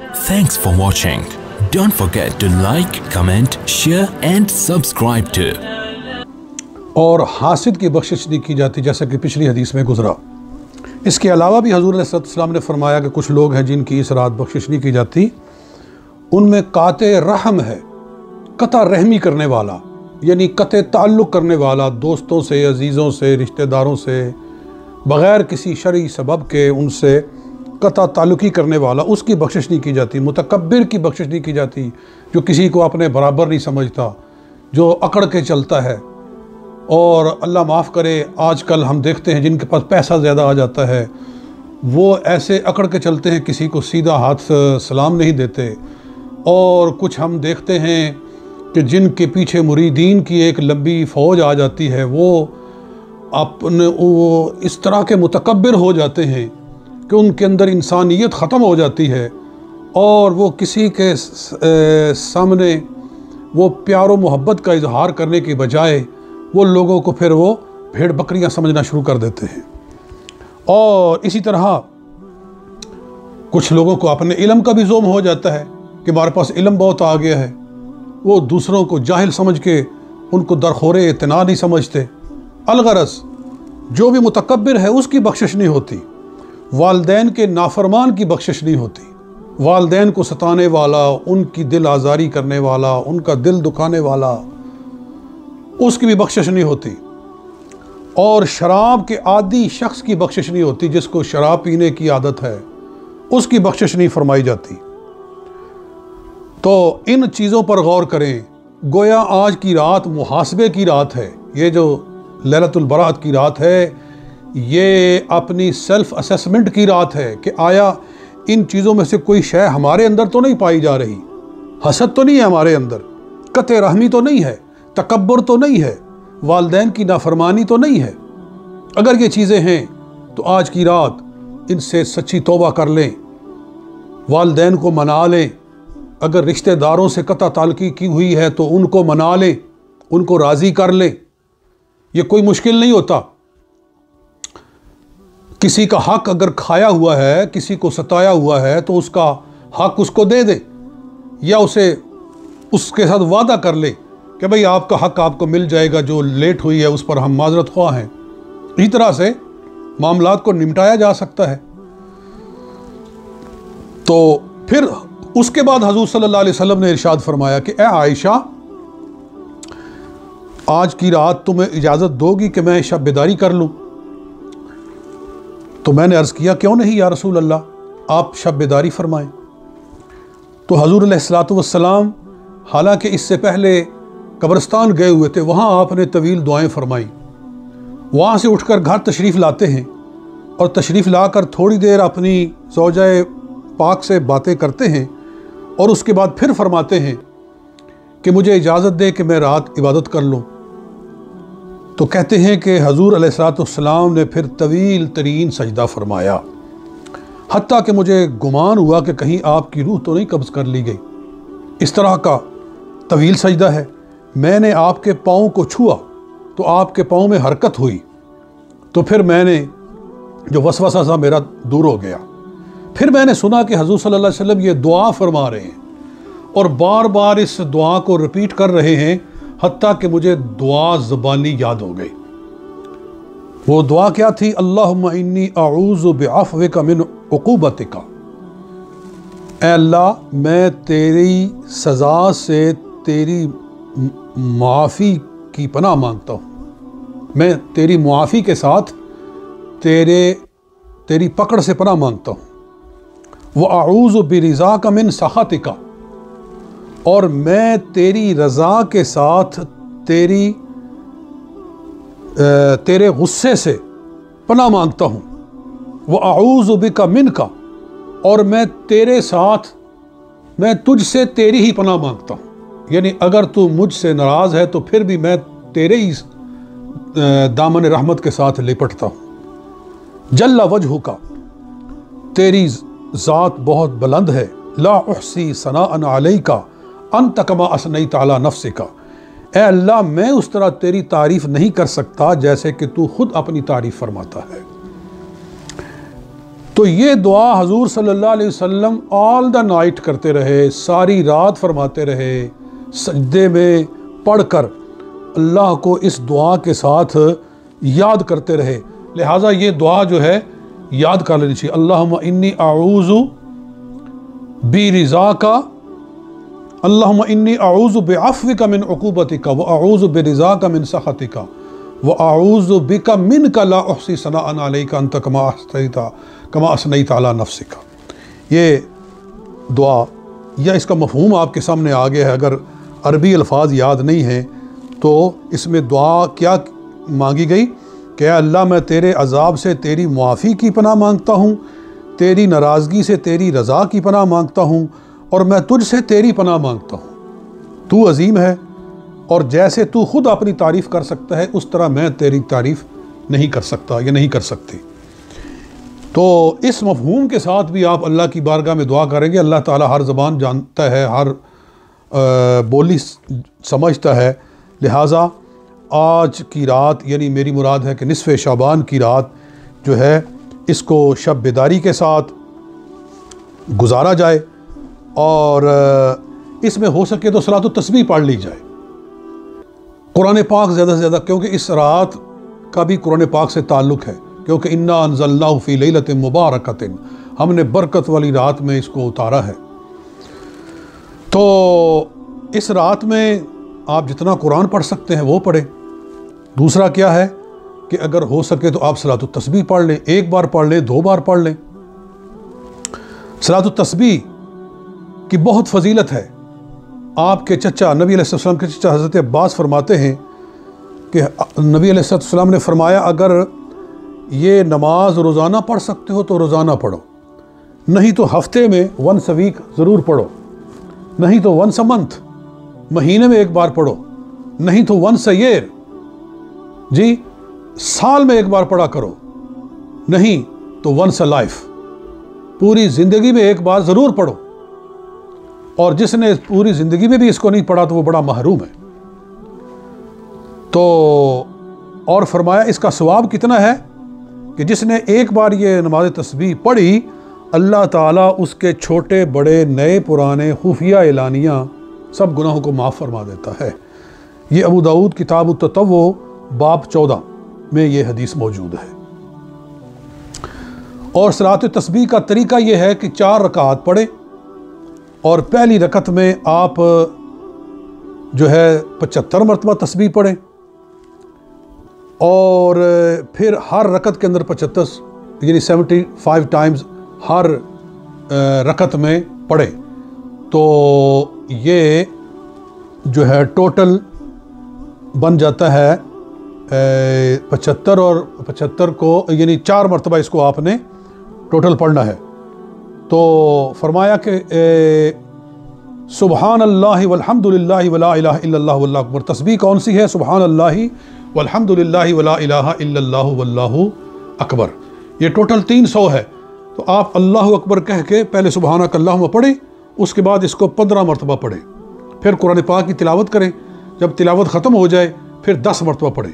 Thanks for watching. Don't forget to like, comment, share and subscribe to. اور حاسد کی بخشش نہیں کی جاتی جیسا کہ پچھلی حدیث میں گزرا۔ اس کے علاوہ بھی حضور علیہ السلام نے فرمایا کہ کچھ لوگ ہیں جن کی اس رات بخشش نہیں کی جاتی، ان میں قاطع رحم ہے، قطع رحمی کرنے والا، یعنی قطع تعلق کرنے والا، دوستوں سے، عزیزوں سے، رشتہ داروں سے بغیر کسی شرعی سبب کے ان سے قطع تعلقی کرنے والا، اس کی بخشش نہیں کی جاتی۔ متکبر کی بخشش نہیں کی جاتی، جو کسی کو اپنے برابر نہیں سمجھتا، جو اکڑ کے چلتا ہے۔ اور اللہ معاف کرے، آج کل ہم دیکھتے ہیں جن کے پاس پیسہ زیادہ آ جاتا ہے وہ ایسے اکڑ کے چلتے ہیں، کسی کو سیدھا ہاتھ سلام نہیں دیتے۔ اور کچھ ہم دیکھتے ہیں کہ جن کے پیچھے مریدین کی ایک لمبی فوج آ جاتی ہے، وہ اس طرح کے متکبر ہو جاتے ہیں کہ ان کے اندر انسانیت ختم ہو جاتی ہے، اور وہ کسی کے سامنے وہ پیار و محبت کا اظہار کرنے کی بجائے وہ لوگوں کو پھر وہ بھیڑ بکریاں سمجھنا شروع کر دیتے ہیں۔ اور اسی طرح کچھ لوگوں کو اپنے علم کا بھی زوم ہو جاتا ہے کہ ہمارے پاس علم بہت آ گیا ہے، وہ دوسروں کو جاہل سمجھ کے ان کو درخور اعتنا نہیں سمجھتے۔ الغرض جو بھی متکبر ہے اس کی بخشش نہیں ہوتی، والدین کے نافرمان کی بخشش نہیں ہوتی، والدین کو ستانے والا، ان کی دل آزاری کرنے والا، ان کا دل دکھانے والا، اس کی بھی بخشش نہیں ہوتی۔ اور شراب کے عادی شخص کی بخشش نہیں ہوتی، جس کو شراب پینے کی عادت ہے اس کی بخشش نہیں فرمائی جاتی۔ تو ان چیزوں پر غور کریں۔ گویا آج کی رات محاسبے کی رات ہے، یہ جو لیلۃ البراۃ کی رات ہے یہ اپنی سیلف اسیسمنٹ کی رات ہے کہ آیا ان چیزوں میں سے کوئی شے ہمارے اندر تو نہیں پائی جا رہی، حسد تو نہیں ہے ہمارے اندر، قطع رحمی تو نہیں ہے، تکبر تو نہیں ہے، والدین کی نافرمانی تو نہیں ہے۔ اگر یہ چیزیں ہیں تو آج کی رات ان سے سچی توبہ کر لیں، والدین کو منا لیں، اگر رشتہ داروں سے قطع تعلقی کی ہوئی ہے تو ان کو منا لیں، ان کو راضی کر لیں۔ یہ کوئی مشکل نہیں ہوتا۔ کسی کا حق اگر کھایا ہوا ہے، کسی کو ستایا ہوا ہے تو اس کا حق اس کو دے دیں، یا اسے اس کے ساتھ وعدہ کر لیں کہ بھئی آپ کا حق آپ کو مل جائے گا، جو لیٹ ہوئی ہے اس پر ہم معذرت خواہ ہیں۔ اسی طرح سے معاملات کو نمٹایا جا سکتا ہے۔ تو پھر اس کے بعد حضور صلی اللہ علیہ وسلم نے ارشاد فرمایا کہ اے عائشہ، آج کی رات تمہیں اجازت دو گی کہ میں شب بیداری کر لوں؟ تو میں نے عرض کیا کیوں نہیں یا رسول اللہ، آپ شب بیداری فرمائیں۔ تو حضور علیہ السلام حالانکہ اس سے پہلے قبرستان گئے ہوئے تھے، وہاں آپ نے طویل دعائیں فرمائیں۔ وہاں سے اٹھ کر گھر تشریف لاتے ہیں، اور تشریف لا کر تھوڑی دیر اپنی زوجہ پاک سے باتیں کرتے ہیں، اور اس کے بعد پھر فرماتے ہیں کہ مجھے اجازت دے کہ میں رات عبادت کر لوں۔ تو کہتے ہیں کہ حضور علیہ السلام نے پھر طویل ترین سجدہ فرمایا، حتیٰ کہ مجھے گمان ہوا کہ کہیں آپ کی روح تو نہیں قبض کر لی گئی۔ اس طرح کا طویل سجدہ ہے۔ میں نے آپ کے پاؤں کو چھوا تو آپ کے پاؤں میں حرکت ہوئی، تو پھر میں نے جو وسوسہ سا میرا دور ہو گیا۔ پھر میں نے سنا کہ حضور صلی اللہ علیہ وسلم یہ دعا فرما رہے ہیں، اور بار بار اس دعا کو رپیٹ کر رہے ہیں، حتیٰ کہ مجھے دعا زبانی یاد ہو گئی۔ وہ دعا کیا تھی؟ اللہم انی اعوذ بعفوک من عقوبتک۔ اے اللہ، میں تیری سزا سے، تیری معافی کی پناہ مانگتا ہوں، میں تیری معافی کے ساتھ تیری پکڑ سے پناہ مانگتا ہوں۔ وَأَعُوذُ بِرِضَاكَ مِن سَخَطِكَ، اور میں تیری رضا کے ساتھ تیرے غصے سے پناہ مانگتا ہوں۔ وَأَعُوذُ بِكَ مِنْكَ، اور میں تیرے ساتھ، میں تجھ سے تیری ہی پناہ مانگتا ہوں، یعنی اگر تو مجھ سے ناراض ہے تو پھر بھی میں تیرے ہی دامن رحمت کے ساتھ لپٹتا ہوں۔ جل وجہک، تیری ذات بہت بلند ہے۔ لا احصی ثناء علیک انت کما اثنیت علی نفسک، اے اللہ میں اس طرح تیری تعریف نہیں کر سکتا جیسے کہ تو خود اپنی تعریف فرماتا ہے۔ تو یہ دعا حضور صلی اللہ علیہ وسلم آل دا نائٹ کرتے رہے، ساری رات فرماتے رہے، سجدے میں پڑھ کر اللہ کو اس دعا کے ساتھ یاد کرتے رہے۔ لہٰذا یہ دعا جو ہے یاد کر لینی چاہیے۔ اللہم انی اعوذ برضاک، اللہم انی اعوذ بعفوک من عقوبتک واعوذ برضاک من سخطک واعوذ بک منک لا احصی ثناء علیک انت کما اثنیت علی نفسک۔ یہ دعا یا اس کا مفہوم آپ کے سامنے آ گیا ہے۔ اگر عربی الفاظ یاد نہیں ہیں تو اس میں دعا کیا مانگی گئی کہ اے اللہ میں تیرے عذاب سے تیری معافی کی پناہ مانگتا ہوں، تیری ناراضگی سے تیری رضا کی پناہ مانگتا ہوں، اور میں تجھ سے تیری پناہ مانگتا ہوں۔ تو عظیم ہے، اور جیسے تو خود اپنی تعریف کر سکتا ہے اس طرح میں تیری تعریف نہیں کر سکتا یا نہیں کر سکتی۔ تو اس مفہوم کے ساتھ بھی آپ اللہ کی بارگاہ میں دعا کریں گے۔ اللہ تعالیٰ ہر زبان جانتا ہے، ہر بولی سمجھتا ہے، لہٰذا آج کی رات یعنی میری مراد ہے کہ نصف شعبان کی رات جو ہے اس کو شب بیداری کے ساتھ گزارا جائے، اور اس میں ہو سکے تو صلاۃ التسبیح پڑھ لی جائے، قرآن پاک زیادہ سے زیادہ، کیونکہ اس رات کا بھی قرآن پاک سے تعلق ہے، کیونکہ انا انزلناہ فی لیلۃ مبارکۃ، ہم نے برکت والی رات میں اس کو اتارا ہے۔ تو اس رات میں آپ جتنا قرآن پڑھ سکتے ہیں وہ پڑھیں۔ دوسرا کیا ہے کہ اگر ہو سکے تو آپ صلاۃ التسبیح پڑھ لیں، ایک بار پڑھ لیں، 2 بار پڑھ لیں۔ صلاۃ التسبیح کی بہت فضیلت ہے۔ آپ کے چچا نبی علیہ السلام کے چچا حضرت عباس فرماتے ہیں کہ نبی علیہ السلام نے فرمایا اگر یہ نماز روزانہ پڑھ سکتے ہو تو روزانہ پڑھو، نہیں تو ہفتے میں ونس اے ویک ضرور پڑھو، نہیں تو ونس اے منتھ، مہینے میں ایک بار پڑھو، نہیں تو ونس اے ایئر، جی سال میں ایک بار پڑھا کرو، نہیں تو ونس اے لائف، پوری زندگی میں ایک بار ضرور پڑھو۔ اور جس نے پوری زندگی میں بھی اس کو نہیں پڑھا تو وہ بڑا محروم ہے۔ تو اور فرمایا اس کا ثواب کتنا ہے کہ جس نے ایک بار یہ نماز تسبیح پڑھی اللہ تعالیٰ اس کے چھوٹے بڑے نئے پرانے خفیہ اعلانیہ سب گناہوں کو معاف فرما دیتا ہے۔ یہ ابو داؤد کتاب التطوع باب 14 میں یہ حدیث موجود ہے۔ اور صلاۃ التسبیح کا طریقہ یہ ہے کہ 4 رکعات پڑھیں، اور پہلی رکعت میں آپ جو ہے 75 مرتبہ تسبیح پڑھیں، اور پھر ہر رکعت کے اندر 75 یعنی 75 ٹائمز ہر رکعت میں پڑھیں، تو یہ جو ہے ٹوٹل بن جاتا ہے 75، اور 75 کو یعنی 4 مرتبہ اس کو آپ نے ٹوٹل پڑھنا ہے۔ تو فرمایا کہ سبحان اللہ والحمد للہ ولا الہ الا اللہ واللہ اکبر۔ تسبیح کون سی ہے؟ سبحان اللہ والحمد للہ ولا الہ الا اللہ واللہ اکبر۔ یہ ٹوٹل 300 ہے۔ تو آپ اللہ اکبر کہہ کے پہلے سبحانک اللہم پڑھیں، اس کے بعد اس کو 15 مرتبہ پڑھیں، پھر قرآن پاک کی تلاوت کریں، جب تلاوت ختم ہو جائے پھر 10 مرتبہ پڑھیں،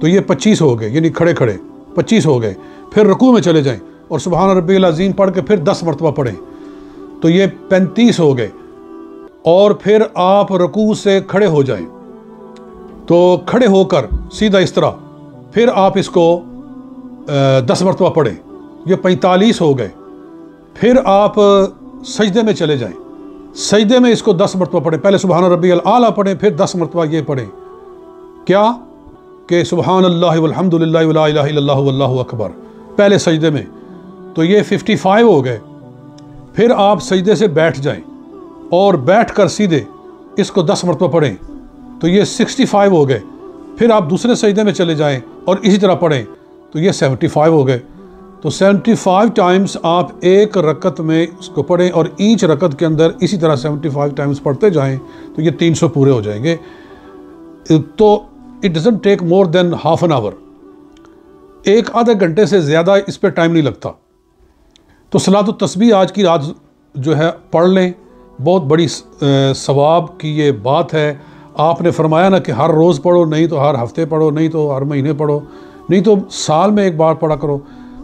تو یہ 25 ہو گئے، یعنی کھڑے کھڑے 25 ہو گئے۔ پھر رکوع میں چلے جائیں اور سبحان ربی العظیم پڑھ کے پھر 10 مرتبہ پڑھیں، تو یہ 35 ہو گئے۔ اور پھر آپ رکوع سے کھڑے ہو جائیں، تو کھڑے ہو کر سیدھا اس طرح پھر آپ اس کو 10 مرتبہ پڑھیں، یہ 45 ہو گئے۔ پھر آپ سجدے میں چلے جائیں، سجدے میں اس کو 10 مرتبہ پڑھیں، پہلے سبحان ربی الاعلیٰ پڑھیں، پھر 10 مرتبہ یہ پڑھیں، کیا کہ سبحان اللہ والحمد للہ ولا الہ الا اللہ واللہ اکبر پہلے سجدے میں، تو یہ 55 ہو گئے۔ پھر آپ سجدے سے بیٹھ جائیں اور بیٹھ کر سیدھے اس کو 10 مرتبہ پڑھیں، تو یہ 65 ہو گئے۔ پھر آپ دوسرے سجدے میں چلے جائیں اور اسی طرح پڑھیں، تو یہ 75 ہو گئے۔ تو 75 ٹائمز آپ ایک رکعت میں اس کو پڑھیں، اور ایچ رکعت کے اندر اسی طرح 75 ٹائمز پڑھتے جائیں، تو یہ 300 پورے ہو جائیں گے۔ تو it doesn't take more than half an hour, ایک آدھے گھنٹے سے زیادہ اس پہ ٹائم نہیں لگتا۔ تو صلاۃ التسبیح آج کی رات جو ہے پڑھ لیں، بہت بڑی ثواب کی یہ بات ہے۔ آپ نے فرمایا نا کہ ہر روز پڑھو، نہیں تو ہر ہفتے پڑھو، نہیں تو ہر مہینے پڑھو، نہیں تو سال میں ایک بار پڑھا کرو۔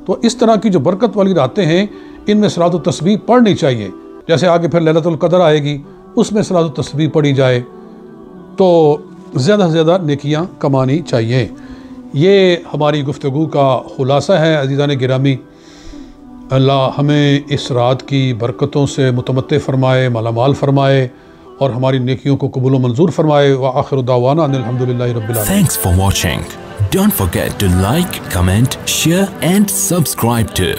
تو اس طرح کی جو برکت والی راتیں ہیں ان میں صلاۃ التسبیح پڑھنی چاہیے. جیسے آگے پھر لیلۃ القدر آئے گی، اس میں صلاۃ التسبیح پڑھی جائے تو زیادہ سے زیادہ نیکیاں کمانی چاہیے. یہ ہماری گفتگو کا خلاصہ ہے عزیزان گرامی. اللہ ہمیں اس رات کی برکتوں سے متمتع فرمائے، مالا مال فرمائے اور ہماری نیکیوں کو قبول و منظور فرمائے. وآخر دعوانا ان الحمدللہ رب العالمین. Thanks for watching. Don't forget to like, comment, share and subscribe to